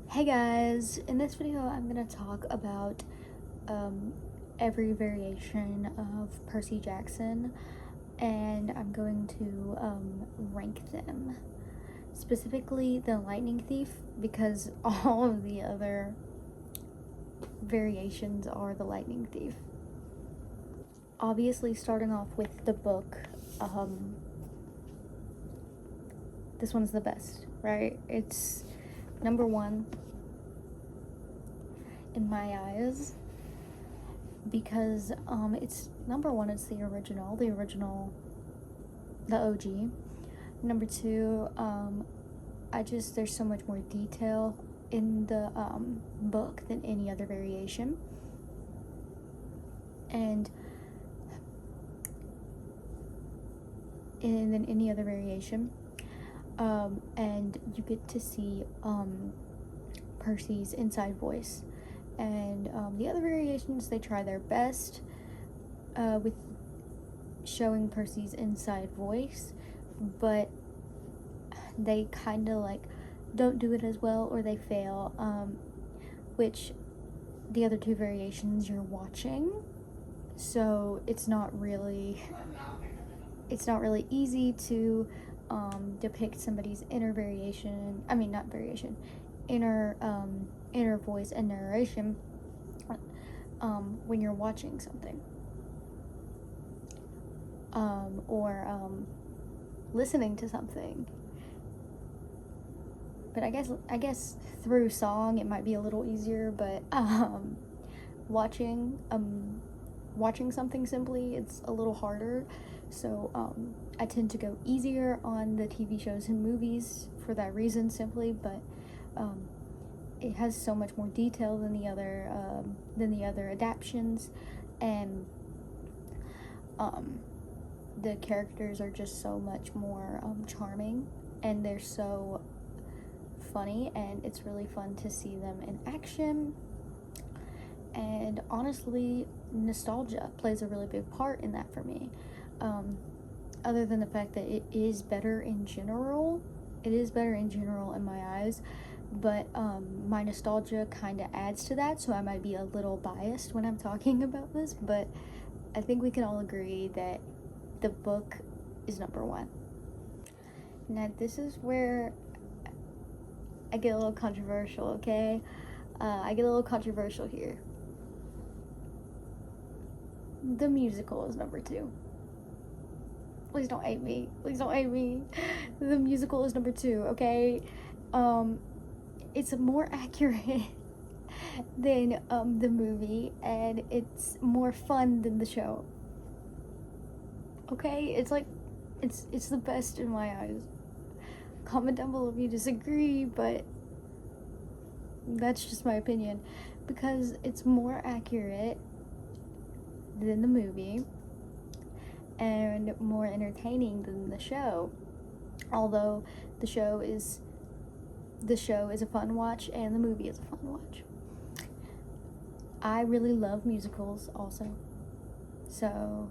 Hey guys, in this video I'm going to talk about every variation of Percy Jackson, and I'm going to rank them. Specifically the Lightning Thief, because all of the other variations are the Lightning Thief. Obviously, starting off with the book, this one's the best, right? It's number one in my eyes because it's number one. It's the original, the OG. Number two, there's so much more detail in the book than any other variation, and than any other variation. And you get to see Percy's inside voice. And the other variations, they try their best with showing Percy's inside voice, but they kind of like don't do it as well, or they fail, which the other two variations you're watching, so it's not really easy to depict somebody's inner voice and narration when you're watching something or listening to something. But I guess through song it might be a little easier, but watching something simply, it's a little harder. So I tend to go easier on the TV shows and movies for that reason simply, but it has so much more detail than the other adaptions, and the characters are just so much more charming, and they're so funny, and it's really fun to see them in action. And honestly, nostalgia plays a really big part in that for me. Other than the fact that it is better in general in my eyes, but my nostalgia kind of adds to that, so I might be a little biased when I'm talking about this, but I think we can all agree that the book is number one. Now, this is where I get a little controversial, okay? I get a little controversial here. The musical is number two. Please don't hate me. The musical is number two, okay? It's more accurate than the movie, and it's more fun than the show. Okay? It's the best in my eyes. Comment down below if you disagree, but that's just my opinion, because it's more accurate than the movie and more entertaining than the show. Although the show is a fun watch and the movie is a fun watch. I really love musicals also. So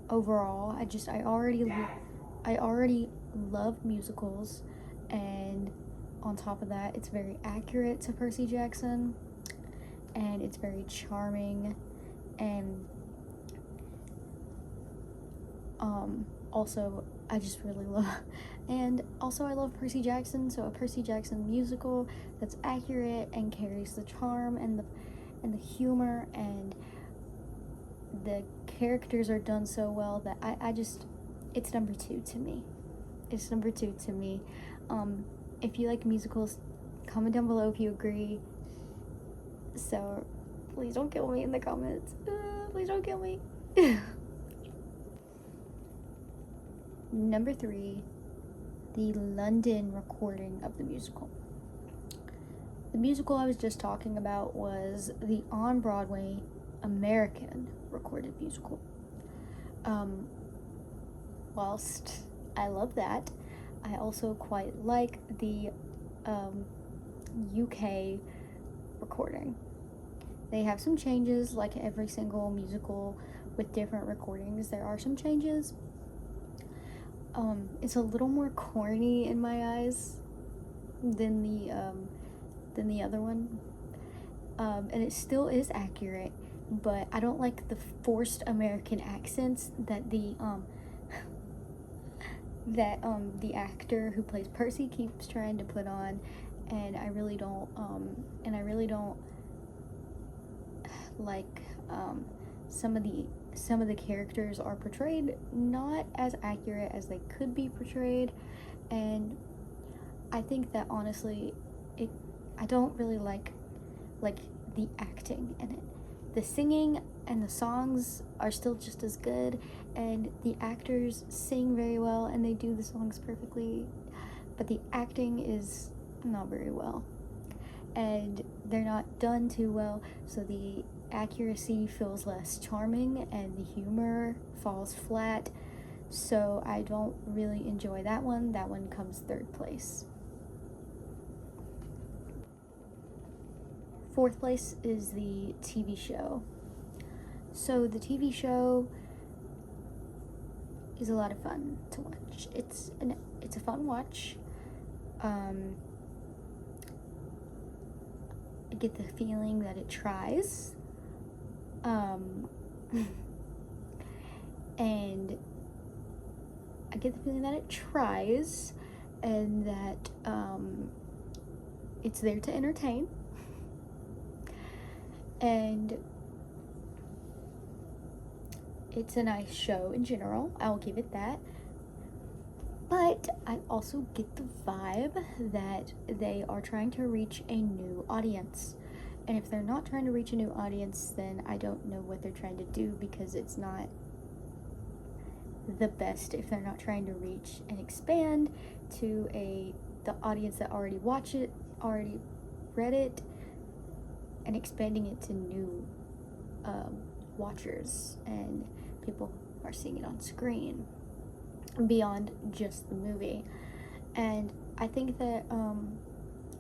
overall, I already love musicals, and on top of that, it's very accurate to Percy Jackson, and it's very charming, and also I just really love, and also I love Percy Jackson, so a Percy Jackson musical that's accurate and carries the charm and the humor, and the characters are done so well that it's number two to me. If you like musicals, comment down below if you agree. So please don't kill me in the comments. Please don't kill me. Number three, the London recording of the musical. The musical I was just talking about was the on-Broadway American recorded musical. Whilst I love that, I also quite like the UK recording. They have some changes, like every single musical with different recordings. There are some changes. It's a little more corny in my eyes, than the other one. And it still is accurate, but I don't like the forced American accents that the actor who plays Percy keeps trying to put on, and I really don't like some of the characters are portrayed not as accurate as they could be portrayed, and I think that honestly I don't really like the acting in it. The singing and the songs are still just as good, and the actors sing very well and they do the songs perfectly, but the acting is not very well, and they're not done too well, so the accuracy feels less charming and the humor falls flat, so I don't really enjoy that one. That one comes third place. Fourth place is the TV show. So the TV show is a lot of fun to watch. It's a fun watch. I get the feeling that it tries. And I get the feeling that it tries and that it's there to entertain. And it's a nice show in general, I'll give it that. But I also get the vibe that they are trying to reach a new audience. And if they're not trying to reach a new audience, then I don't know what they're trying to do, because it's not the best if they're not trying to reach and expand to the audience that already watch it, already read it, and expanding it to new watchers and people who are seeing it on screen beyond just the movie. And I think that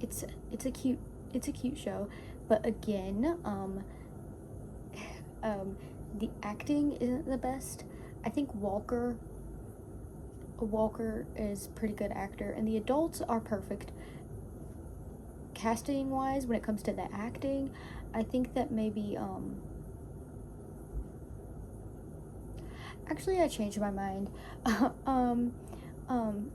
it's a cute show, but again, the acting isn't the best. I think Walker is a pretty good actor, and the adults are perfect. Casting wise, when it comes to the acting, I think that maybe actually I changed my mind.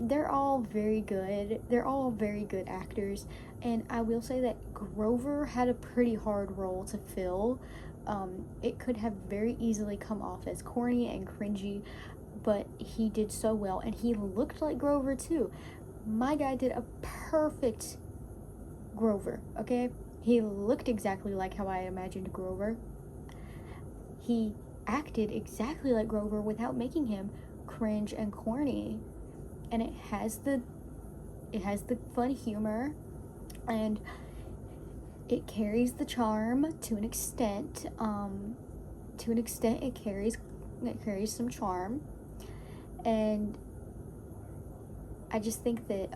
They're all very good. They're all very good actors, and I will say that Grover had a pretty hard role to fill. It could have very easily come off as corny and cringy, but he did so well, and he looked like Grover too. My guy did a perfect Grover, okay? He looked exactly like how I imagined Grover. He acted exactly like Grover without making him cringe and corny. And it has the fun humor, and it carries the charm to an extent. It carries some charm, and I just think that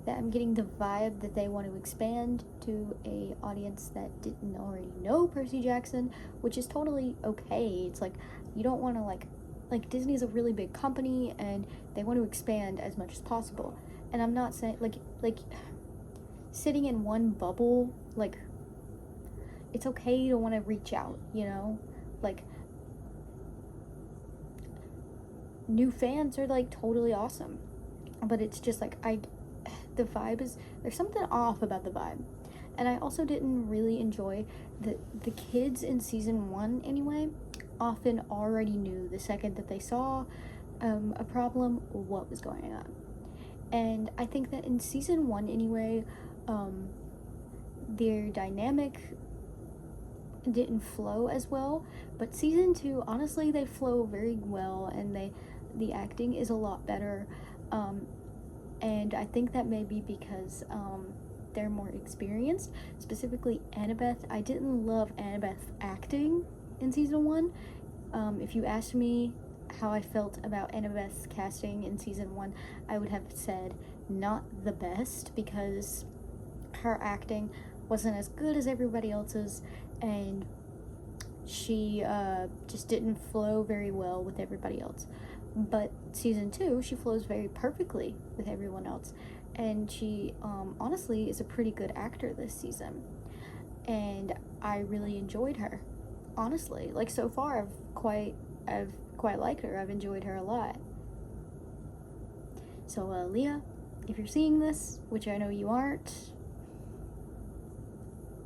I'm getting the vibe that they want to expand to a audience that didn't already know Percy Jackson, which is totally okay. It's like, you don't want to like Disney's a really big company and they want to expand as much as possible. And I'm not saying like sitting in one bubble, like, it's okay to want to reach out, like, new fans are like totally awesome, but it's just like the vibe is, there's something off about the vibe. And I also didn't really enjoy the kids in season 1 anyway often already knew the second that they saw a problem what was going on. And I think that in season 1 anyway, their dynamic didn't flow as well, but season 2, honestly, they flow very well, and the acting is a lot better, and I think that may be because they're more experienced. Specifically Annabeth, I didn't love Annabeth's acting in season 1. If you asked me how I felt about Annabeth's casting in season 1, I would have said not the best, because her acting wasn't as good as everybody else's, and she just didn't flow very well with everybody else. But season 2, she flows very perfectly with everyone else, and she honestly is a pretty good actor this season, and I really enjoyed her. Honestly, like, so far I've quite liked her. I've enjoyed her a lot. So Leah, if you're seeing this, which I know you aren't,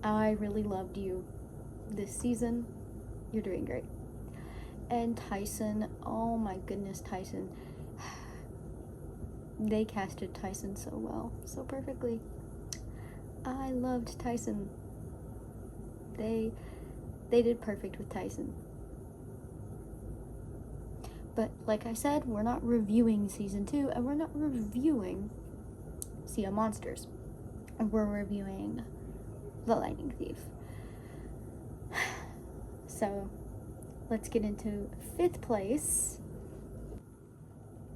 I really loved you this season. You're doing great. And Tyson, oh my goodness, Tyson. They casted Tyson so well, so perfectly. I loved Tyson. They did perfect with Tyson. But like I said, we're not reviewing season 2, and we're not reviewing Sea of Monsters. We're reviewing The Lightning Thief. So let's get into 5th place,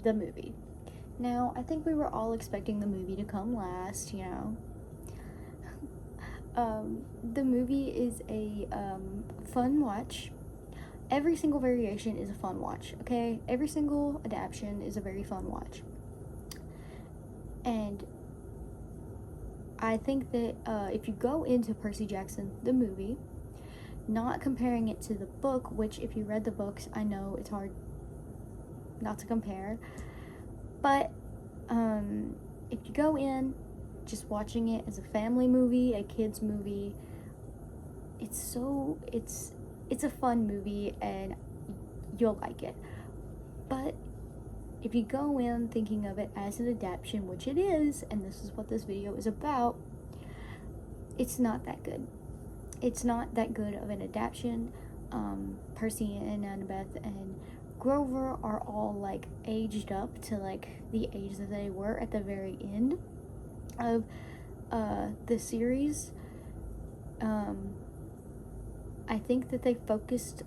the movie. Now, I think we were all expecting the movie to come last, you know. The movie is a fun watch. Every single variation is a fun watch, okay? Every single adaptation is a very fun watch. And I think that if you go into Percy Jackson, the movie, not comparing it to the book, which if you read the books, I know it's hard not to compare, but if you go in just watching it as a family movie, a kid's movie, it's a fun movie and you'll like it. But if you go in thinking of it as an adaptation, which it is, and this is what this video is about, it's not that good. It's not that good of an adaptation. Percy and Annabeth and Grover are all like aged up to like the age that they were at the very end of the series. I think that they focused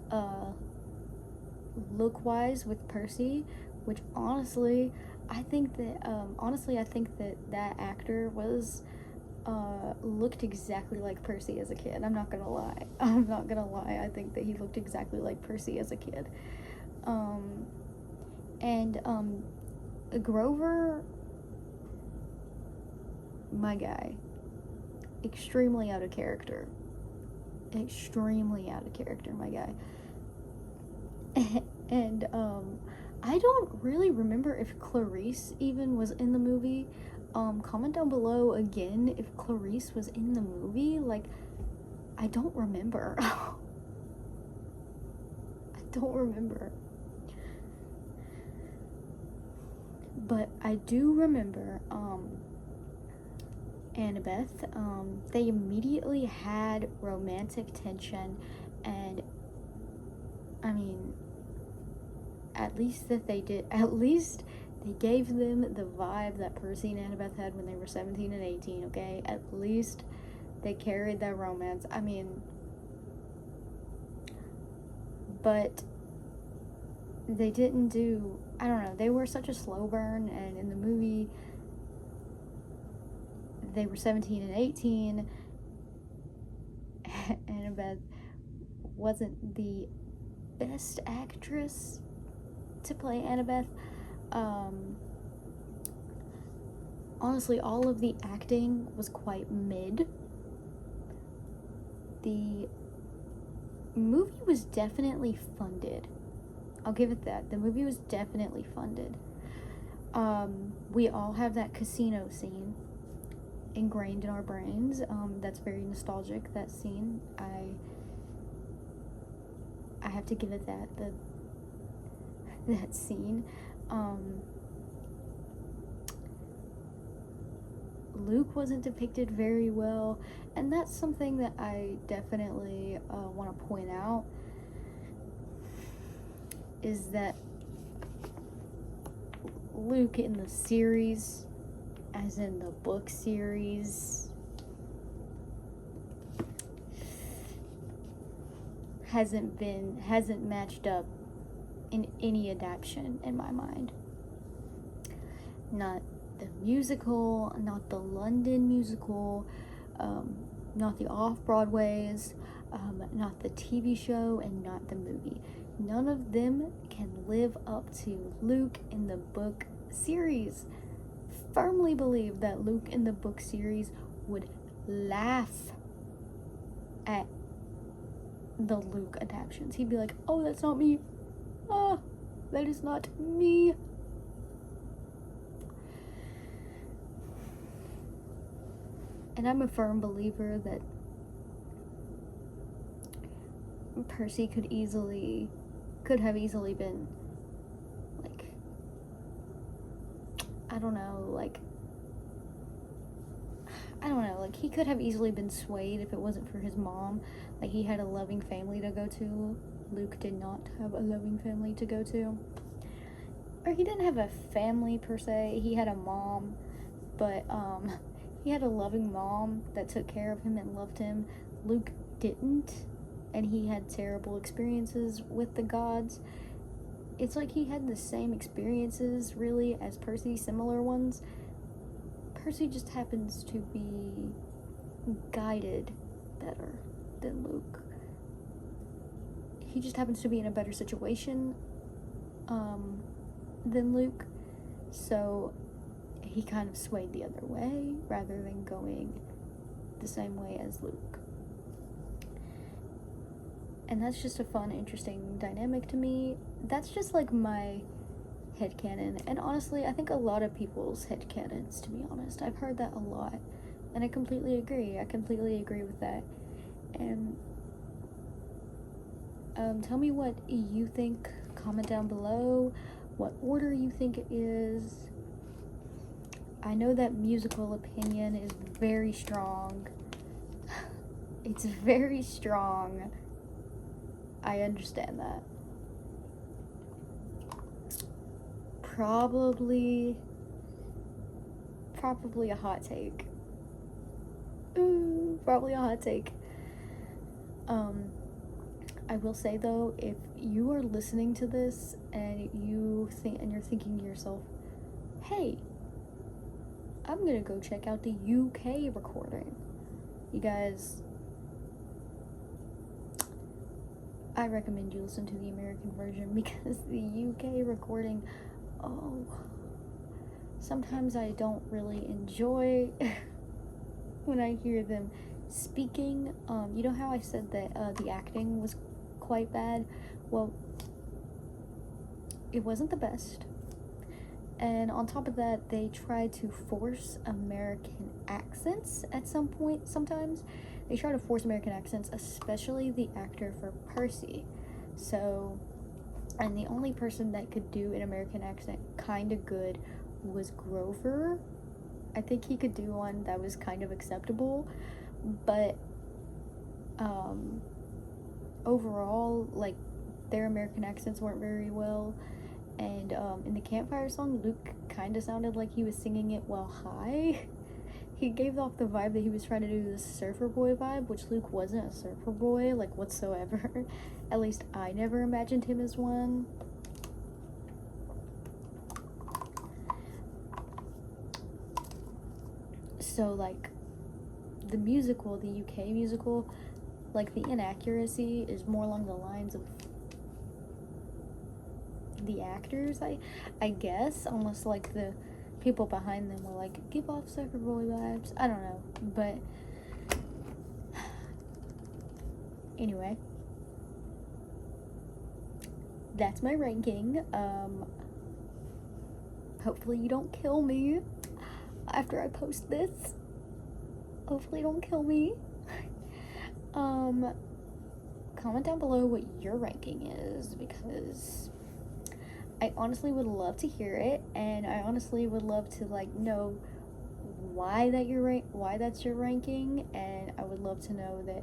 look-wise with Percy, which honestly, I think that that actor was looked exactly like Percy as a kid. I'm not gonna lie. I think that he looked exactly like Percy as a kid. Grover, my guy, extremely out of character, my guy. And I don't really remember if Clarice even was in the movie. Comment down below again if Clarice was in the movie. Like, I don't remember. I don't remember. But I do remember Annabeth. They immediately had romantic tension, and I mean, at least they gave them the vibe that Percy and Annabeth had when they were 17 and 18, okay? At least they carried that romance. I mean, but they didn't do, I don't know, they were such a slow burn, and in the movie, they were 17 and 18. Annabeth wasn't the best actress to play Annabeth. Honestly, all of the acting was quite mid. The movie was definitely funded. I'll give it that. The movie was definitely funded. We all have that casino scene ingrained in our brains. That's very nostalgic, that scene. I have to give it that. That scene. Luke wasn't depicted very well, and that's something that I definitely want to point out, is that Luke in the series, as in the book series, hasn't matched up in any adaptation in my mind. Not the musical, not the London musical, not the off-Broadways, not the TV show, and not the movie. none of them can live up to Luke in the book series. Firmly believe that Luke in the book series would laugh at the Luke adaptions. He'd be like, oh, that's not me. Oh, that is not me. And I'm a firm believer that Percy could have easily been, like, I don't know, like, he could have easily been swayed if it wasn't for his mom. Like, he had a loving family to go to. Luke did not have a loving family to go to. Or he didn't have a family per se. He had a mom, but he had a loving mom that took care of him and loved him. Luke didn't, and he had terrible experiences with the gods. It's like he had the same experiences, really, as Percy, similar ones. Percy just happens to be guided better than Luke. He just happens to be in a better situation than Luke, so he kind of swayed the other way rather than going the same way as Luke. And that's just a fun, interesting dynamic to me. That's just like my headcanon, and honestly, I think a lot of people's headcanons, to be honest. I've heard that a lot, and I completely agree. With that. And tell me what you think. Comment down below what order you think it is. I know that musical opinion is very strong. It's very strong. I understand that. Probably a hot take. Probably a hot take. I will say though, if you are listening to this and you're thinking to yourself, hey, I'm gonna go check out the UK recording. You guys, I recommend you listen to the American version, because the UK recording, sometimes I don't really enjoy when I hear them speaking. You know how I said that the acting was quite bad? Well, it wasn't the best. And on top of that, they try to force American accents at some point. Sometimes they try to force American accents, especially the actor for Percy. So, and the only person that could do an American accent kind of good was Grover. I think he could do one that was kind of acceptable, but overall, like, their American accents weren't very well. And in the campfire song, Luke kind of sounded like he was singing it while high. He gave off the vibe that he was trying to do the surfer boy vibe, which Luke wasn't a surfer boy, like, whatsoever. At least I never imagined him as one. So, like, the musical, the UK musical, like, the inaccuracy is more along the lines of the actors, I guess. Almost like the people behind them were like, give off surfer boy vibes. I don't know, but anyway, that's my ranking. Hopefully you don't kill me after I post this. Hopefully don't kill me. Comment down below what your ranking is, because I honestly would love to hear it, and I honestly would love to, like, know why that's your ranking, and I would love to know that.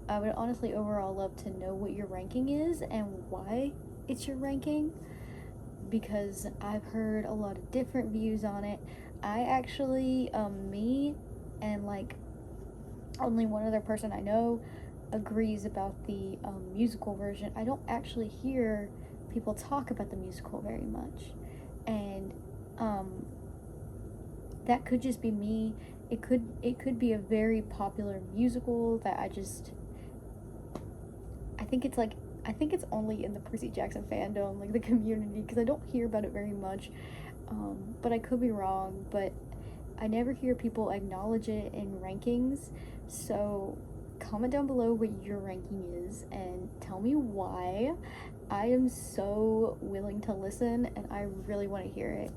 I would honestly overall love to know what your ranking is and why it's your ranking, because I've heard a lot of different views on it. I actually, me and, like, only one other person I know agrees about the musical version. I don't actually hear people talk about the musical very much, and that could just be me. It could be a very popular musical that I think it's like I think it's only in the Percy Jackson fandom, like the community, because I don't hear about it very much. But I could be wrong, but I never hear people acknowledge it in rankings. So comment down below what your ranking is and tell me why. I am so willing to listen and I really want to hear it.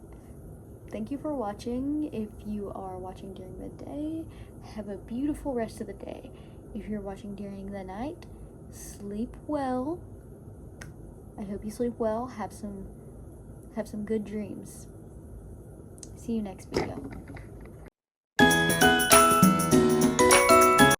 Thank you for watching. If you are watching during the day, have a beautiful rest of the day. If you're watching during the night, sleep well. I hope you sleep well. Have some good dreams. See you next video.